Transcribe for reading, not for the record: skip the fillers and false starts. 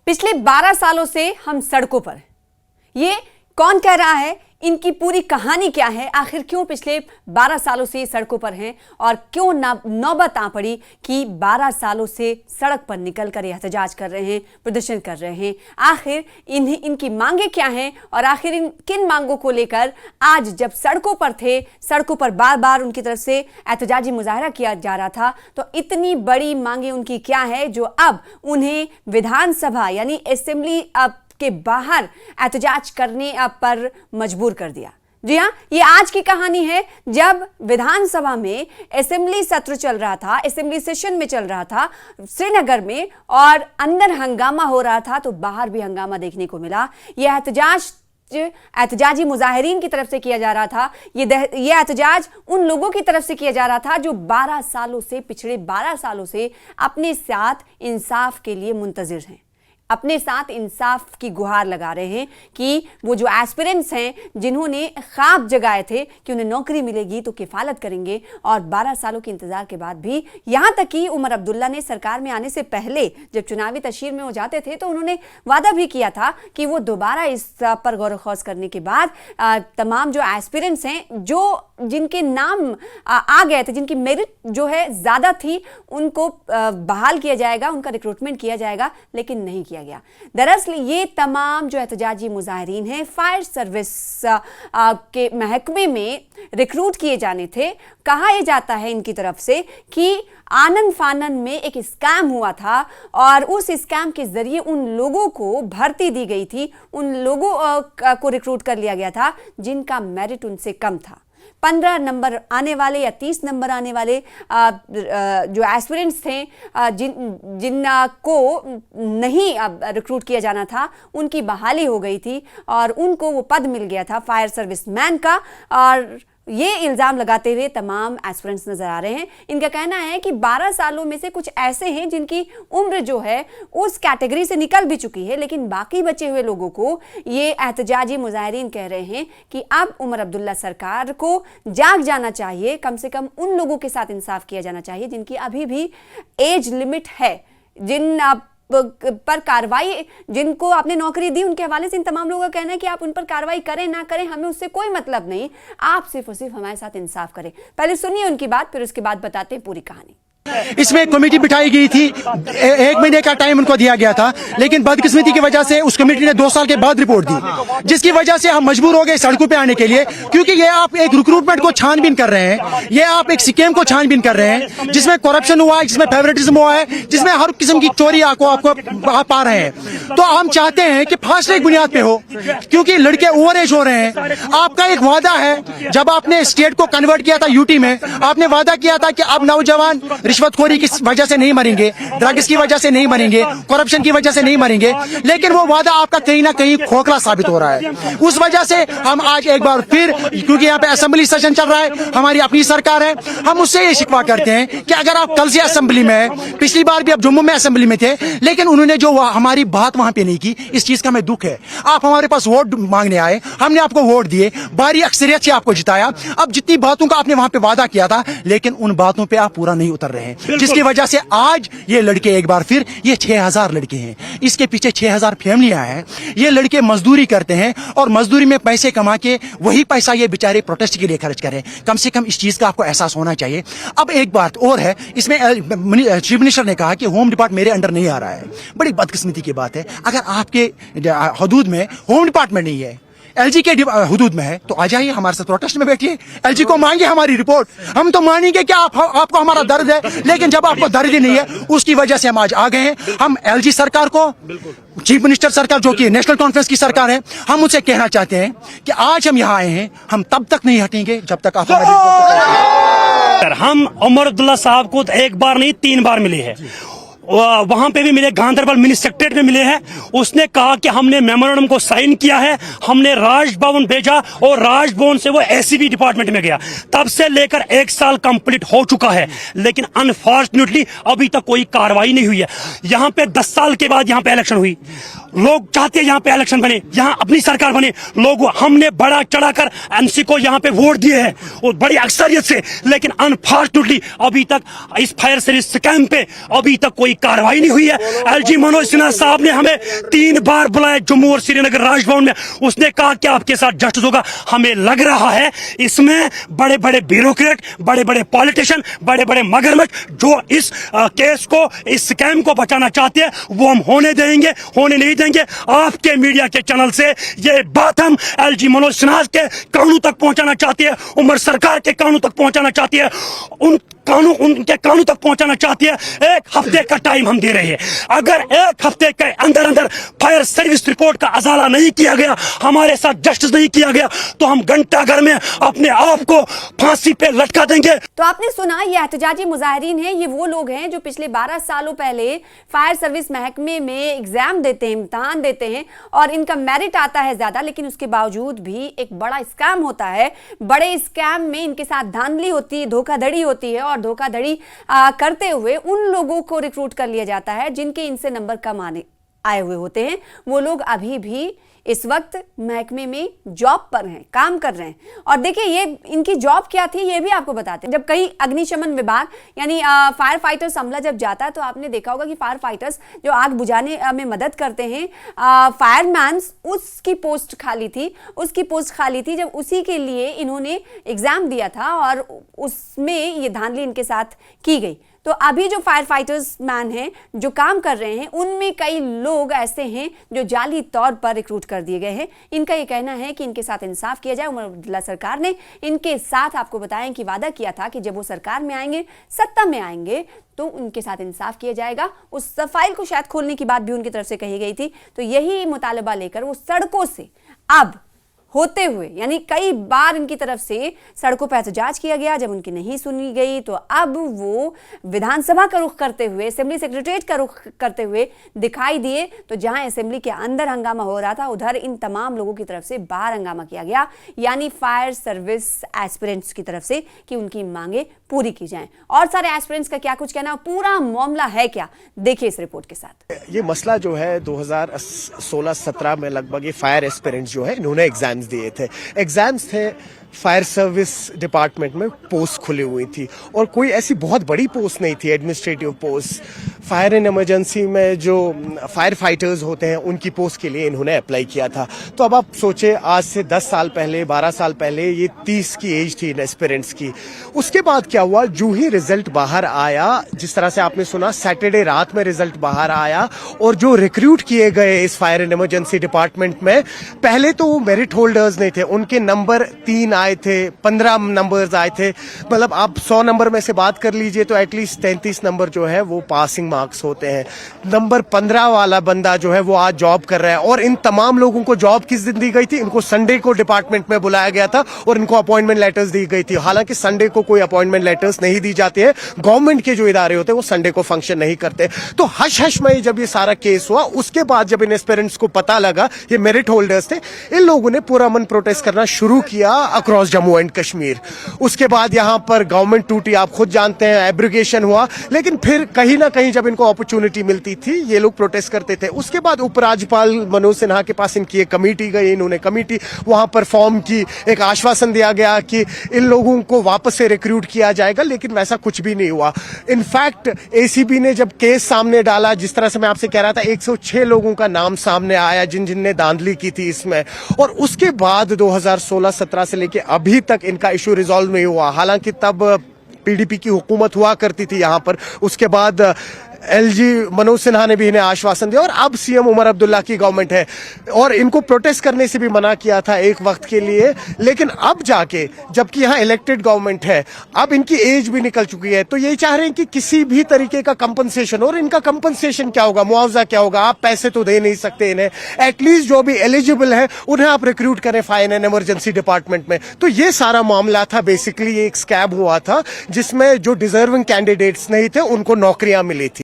पिछले 12 सालों से हम सड़कों पर। ये कौन कह रहा है? इनकी पूरी कहानी क्या है? आखिर क्यों पिछले 12 सालों से सड़कों पर हैं और क्यों नौबत आ पड़ी कि 12 सालों से सड़क पर निकलकर एहतजाज कर रहे हैं, प्रदर्शन कर रहे हैं? आखिर इनकी मांगे क्या हैं और आखिर किन मांगों को लेकर आज जब सड़कों पर थे, सड़कों पर बार बार उनकी तरफ से एहतजाजी मुजाहरा किया जा रहा था, तो इतनी बड़ी मांगे उनकी क्या है जो अब उन्हें विधानसभा यानी असेंबली के बाहर एहतजाज करने पर मजबूर कर दिया? जी हाँ, ये आज की कहानी है। जब विधानसभा में असेंबली सत्र चल रहा था, असेंबली सेशन में चल रहा था श्रीनगर में, और अंदर हंगामा हो रहा था तो बाहर भी हंगामा देखने को मिला। यह एहतजाजी मुजाहिरीन की तरफ से किया जा रहा था। ये एहतजाज उन लोगों की तरफ से किया जा रहा था जो 12 सालों से, पिछले 12 सालों से अपने साथ इंसाफ के लिए मुंतजिर हैं, अपने साथ इंसाफ की गुहार लगा रहे हैं कि वो जो एस्पिरेंट्स हैं, जिन्होंने ख्वाब जगाए थे कि उन्हें नौकरी मिलेगी तो किफालत करेंगे, और 12 सालों के इंतजार के बाद भी, यहां तक कि उमर अब्दुल्ला ने सरकार में आने से पहले जब चुनावी तशहीर में वो जाते थे तो उन्होंने वादा भी किया था कि वो दोबारा इस पर गौर खौज करने के बाद तमाम जो एस्पिरेंट्स हैं, जिनके नाम आ गए थे, जिनकी मेरिट जो है ज्यादा थी, उनको बहाल किया जाएगा, उनका रिक्रूटमेंट किया जाएगा, लेकिन नहीं किया गया। दरअसल ये तमाम जो एहतजाजी मुजाहिरीन हैं फायर सर्विस के महकमे में रिक्रूट किए जाने थे। कहा यह जाता है इनकी तरफ से कि आनन फानन में एक स्कैम हुआ था और उस स्कैम के जरिए उन लोगों को भर्ती दी गई थी, उन लोगों को रिक्रूट कर लिया गया था जिनका मेरिट उनसे कम था। 15 नंबर आने वाले या 30 नंबर आने वाले जो एस्पिरेंट्स थे, जिनको नहीं रिक्रूट किया जाना था, उनकी बहाली हो गई थी और उनको वो पद मिल गया था फायर सर्विस मैन का। और ये इल्ज़ाम लगाते हुए तमाम एस्पिरेंट्स नजर आ रहे हैं। इनका कहना है कि 12 सालों में से कुछ ऐसे हैं जिनकी उम्र जो है उस कैटेगरी से निकल भी चुकी है, लेकिन बाकी बचे हुए लोगों को ये एहतजाजी मुजाहिरीन कह रहे हैं कि अब उमर अब्दुल्ला सरकार को जाग जाना चाहिए, कम से कम उन लोगों के साथ इंसाफ किया जाना चाहिए जिनकी अभी भी एज लिमिट है, जिन पर कार्रवाई, जिनको आपने नौकरी दी, उनके हवाले से इन तमाम लोगों का कहना है कि आप उन पर कार्रवाई करें ना करें, हमें उससे कोई मतलब नहीं, आप सिर्फ और सिर्फ हमारे साथ इंसाफ करें। पहले सुनिए उनकी बात, फिर उसके बाद बताते हैं पूरी कहानी। इसमें कमेटी बिठाई गई थी, 1 महीने का टाइम उनको दिया गया था, लेकिन बदकिस्मती की वजह से उस कमेटी ने 2 साल के बाद रिपोर्ट दी, जिसकी वजह से हम मजबूर हो गए सड़कों पे आने के लिए। क्योंकि ये आप एक रिक्रूटमेंट को छानबीन कर रहे हैं, ये आप एक स्कीम को छानबीन कर रहे हैं जिसमें करप्शन हुआ है, जिसमें फेवरेटिज्म हुआ है, जिसमें हर किस्म की चोरी आपको पा रहे हैं। तो हम चाहते हैं कि फास्ट ट्रैक बुनियाद पे हो, क्योंकि लड़के ओवर एज हो रहे हैं। आपका एक वादा है, जब आपने स्टेट को कन्वर्ट किया था यूटी में, आपने वादा किया था कि अब नौजवान रिश्वतखोरी की वजह से नहीं मरेंगे, ड्रग्स की वजह से नहीं मरेंगे, करप्शन की वजह से नहीं मरेंगे, लेकिन वो वादा आपका कहीं ना कहीं खोखला साबित हो रहा है। उस वजह से हम आज एक बार फिर, क्योंकि यहाँ पे असेंबली सेशन चल रहा है, हमारी अपनी सरकार है, हम उससे ये शिकवा करते हैं कि अगर आप कल से असेंबली में है, पिछली बार भी आप जम्मू में असेंबली में थे, लेकिन उन्होंने जो हमारी बात वहां पे नहीं की, इस चीज का हमें दुख है। आप हमारे पास वोट मांगने आए, हमने आपको वोट दिए, भारी अक्सरियत से आपको जिताया। अब जितनी बातों का आपने वहां पे वादा किया था, लेकिन उन बातों पे आप पूरा नहीं उतर रहे हैं, जिसकी वजह से आज ये लड़के एक बार फिर, ये 6000 लड़के हैं, इसके पीछे 6000 फैमिलियां हैं। ये लड़के मजदूरी करते हैं और मजदूरी में पैसे कमा के वही पैसा ये बेचारे प्रोटेस्ट के लिए खर्च करें। कम से कम इस चीज का आपको एहसास होना चाहिए। अब एक बात और है, इसमें चीफ मिनिस्टर ने कहा कि होम डिपार्टमेंट मेरे अंडर नहीं आ रहा है। बड़ी बदकिस्मती की बात है, अगर आपके हदूद में होम डिपार्टमेंट नहीं है, एलजी के हुदूद में है, तो आ जाइए हमारे साथ प्रोटेस्ट में बैठिए, एलजी को मांगिए हमारी रिपोर्ट। हम तो मानेंगे कि आपको हमारा दर्द है, लेकिन जब आपको दर्द ही नहीं है, उसकी वजह से हम आज आ गए हैं। हम एलजी सरकार को, चीफ मिनिस्टर सरकार जो कि नेशनल कॉन्फ्रेंस की सरकार है, हम उनसे कहना चाहते हैं कि आज हम यहाँ आए हैं, हम तब तक नहीं हटेंगे जब तक आप हम उमर अब्दुल्ला साहब को एक बार नहीं 3 बार मिले हैं, वहां पे भी मिले, गांधरबल मिनी सेक्रेटरीट में मिले हैं। उसने कहा कि हमने मेमोरेंडम को साइन किया है, हमने राजभवन भेजा और राजभवन से वो एसीबी डिपार्टमेंट में गया। तब से लेकर 1 साल कंप्लीट हो चुका है, लेकिन अनफॉर्चुनेटली अभी तक कोई कार्रवाई नहीं हुई है। यहाँ पे 10 साल के बाद यहाँ पे इलेक्शन हुई, लोग चाहते हैं यहाँ पे इलेक्शन बने, यहाँ अपनी सरकार बने। लोग हमने बड़ा चढ़ाकर एनसी को यहाँ पे वोट दिए हैं और बड़ी अक्सरियत से, लेकिन अनफॉर्चुनेटली अभी तक इस फायर सर्विस स्कैम पे अभी तक कोई कार्रवाई नहीं हुई है। एलजी मनोज सिन्हा साहब ने हमें 3 बार बुलाया जम्मू और श्रीनगर राजभवन में, उसने कहा कि आपके साथ जस्टिस होगा। हमें लग रहा है इसमें बड़े बड़े ब्यूरोक्रेट, बड़े बड़े पॉलिटिशियन, बड़े बड़े मगरमच्छ जो इस केस को, इस स्कैम को बचाना चाहते हैं, वो हम होने देंगे, होने नहीं देंगे। आपके मीडिया के चैनल से ये बात हम एलजी मनोज सिन्हा के कानून तक पहुंचाना चाहती है, उमर सरकार के कानून तक पहुंचाना चाहती है, उनके कानून तक पहुंचाना चाहती है। 1 हफ्ते का टाइम हम दे रहे हैं। अगर 1 हफ्ते के अंदर अंदर फायर सर्विस रिपोर्ट का अजाला नहीं किया गया, हमारे साथ जस्टिस नहीं किया गया, तो हम घंटा घर में अपने आप को फांसी पे लटका देंगे। तो आपने सुना, ये एहतजाजी मुजाहिरीन हैं। ये वो लोग हैं जो पिछले 12 सालों पहले फायर सर्विस महकमे में एग्जाम देते हैं, इम्तिहान देते हैं और इनका मेरिट आता है ज्यादा, लेकिन उसके बावजूद भी एक बड़ा स्कैम होता है। बड़े स्कैम में इनके साथ धांधली होती है, धोखाधड़ी होती है और धोखाधड़ी करते हुए उन लोगों को रिक्रूट कर लिया जाता है जिनके इनसे नंबर कम आए हुए होते हैं। वो लोग अभी भी इस वक्त महकमे में जॉब पर हैं, काम कर रहे हैं। और देखिए, ये इनकी जॉब क्या थी ये भी आपको बताते हैं। जब कहीं अग्निशमन विभाग यानी फायर फाइटर्स अमला जब जाता है तो आपने देखा होगा कि फायर फाइटर्स जो आग बुझाने में मदद करते हैं, फायरमैन, उसकी पोस्ट खाली थी। जब उसी के लिए इन्होंने एग्जाम दिया था और उसमें ये धांधली इनके साथ की गई। तो अभी जो फायर फाइटर्स मैन हैं जो काम कर रहे हैं, उनमें कई लोग ऐसे हैं जो जाली तौर पर रिक्रूट कर दिए गए हैं। इनका ये कहना है कि इनके साथ इंसाफ किया जाए। उमर अब्दुल्ला सरकार ने इनके साथ, आपको बताएं कि वादा किया था कि जब वो सरकार में आएंगे, सत्ता में आएंगे, तो उनके साथ इंसाफ किया जाएगा। उस फाइल को शायद खोलने की बात भी उनकी तरफ से कही गई थी। तो यही मुतालबा लेकर वो सड़कों से अब होते हुए, यानी कई बार इनकी तरफ से सड़कों पर एहतजाज किया गया, जब उनकी नहीं सुनी गई तो अब वो विधानसभा का रुख करते हुए, असेंबली सेक्रेटरीट का रुख करते हुए दिखाई दिए। तो जहां असेंबली के अंदर हंगामा हो रहा था, उधर इन तमाम लोगों की तरफ से बाहर हंगामा किया गया, यानी फायर सर्विस एस्पिरेंट्स की तरफ से कि उनकी मांगे पूरी की जाएं। और सारे एस्पिरेंट्स का क्या कुछ कहना, पूरा मामला है क्या, देखिए इस रिपोर्ट के साथ। ये मसला जो है 2016-17 में लगभग ये फायर एस्पिरेंट्स जो है, इन्होंने एग्जाम्स दिए थे। एग्जाम्स थे फायर सर्विस डिपार्टमेंट में, पोस्ट खुली हुई थी और कोई ऐसी बहुत बड़ी पोस्ट नहीं थी, administrative post. Fire and emergency में जो फायर फाइटर्स होते हैं उनकी पोस्ट के लिए इन्होंने अप्लाई किया था। तो अब आप सोचे, आज से 10 साल पहले, 12 साल पहले ये 30 की एज थी इन एस्पिरेंट्स की। उसके बाद क्या हुआ, जो ही रिजल्ट बाहर आया, जिस तरह से आपने सुना, सैटरडे रात में रिजल्ट बाहर आया और जो रिक्रूट किए गए इस फायर एंड इमरजेंसी डिपार्टमेंट में, पहले तो वो मेरिट होल्डर्स नहीं थे, उनके नंबर 3 आए थे, 15 नंबर्स आए थे। मतलब आप 100 नंबर में से बात कर लीजिए तो एटलीस्ट 33 नंबर जो है वो पासिंग मार्क्स होते हैं। नंबर 15 वाला बंदा जो है वो आज जॉब कर रहा है और इन तमाम लोगों को जॉब किस दिन दी गई थी? इनको संडे को डिपार्टमेंट में बुलाया गया था और इनको अपॉइंटमेंट लेटर्स दी गई थी। हालांकि संडे को कोई अपॉइंटमेंट लेटर्स नहीं दी जाती है, गवर्नमेंट के जो इदारे होते हैं वो संडे को फंक्शन नहीं करते। तो हश हश में जब ये सारा केस हुआ, उसके बाद जब इन एस्पिरेंट्स को पता लगा, ये मेरिट होल्डर्स थे, इन लोगों ने पूरा मन प्रोटेस्ट करना शुरू किया अक्रॉस जम्मू एंड कश्मीर। उसके बाद यहां पर गवर्नमेंट टूटी, आप खुद जानते हैं, एब्रिगेशन हुआ, लेकिन फिर कहीं ना कहीं जब इनको अपॉर्चुनिटी मिलती थी ये लोग प्रोटेस्ट करते थे। उसके बाद उपराज्यपाल मनोज सिन्हा के पास इनकी एक कमेटी गई, इन्होंने कमेटी वहां पर फॉर्म की, एक आश्वासन दिया गया कि इन लोगों को वापस से रिक्रूट किया जाएगा, लेकिन वैसा कुछ भी नहीं हुआ। इनफैक्ट एसीबी ने जब केस सामने डाला, जिस तरह से मैं आपसे कह रहा था, 106 लोगों का नाम सामने आया जिनने धांधली की थी इसमें, और उसके बाद 2016-17 से लेके अभी तक इनका इशू रिजॉल्व नहीं हुआ। हालांकि तब पीडीपी की हुकूमत हुआ करती थी यहां पर। उसके बाद एलजी मनोज सिन्हा ने भी इन्हें आश्वासन दिया और अब सीएम उमर अब्दुल्ला की गवर्नमेंट है और इनको प्रोटेस्ट करने से भी मना किया था एक वक्त के लिए, लेकिन अब जाके जबकि यहाँ इलेक्टेड गवर्नमेंट है, अब इनकी एज भी निकल चुकी है, तो यही चाह रहे हैं कि किसी भी तरीके का कंपनसेशन। और इनका कंपनसेशन क्या होगा, मुआवजा क्या होगा? आप पैसे तो दे नहीं सकते इन्हें, एटलीस्ट जो भी एलिजिबल है उन्हें आप रिक्रूट करें फायर एंड इमरजेंसी डिपार्टमेंट में। तो ये सारा मामला था, बेसिकली ये एक स्कैम हुआ था जिसमें जो डिजर्विंग कैंडिडेट्स नहीं थे उनको नौकरियां मिली थी।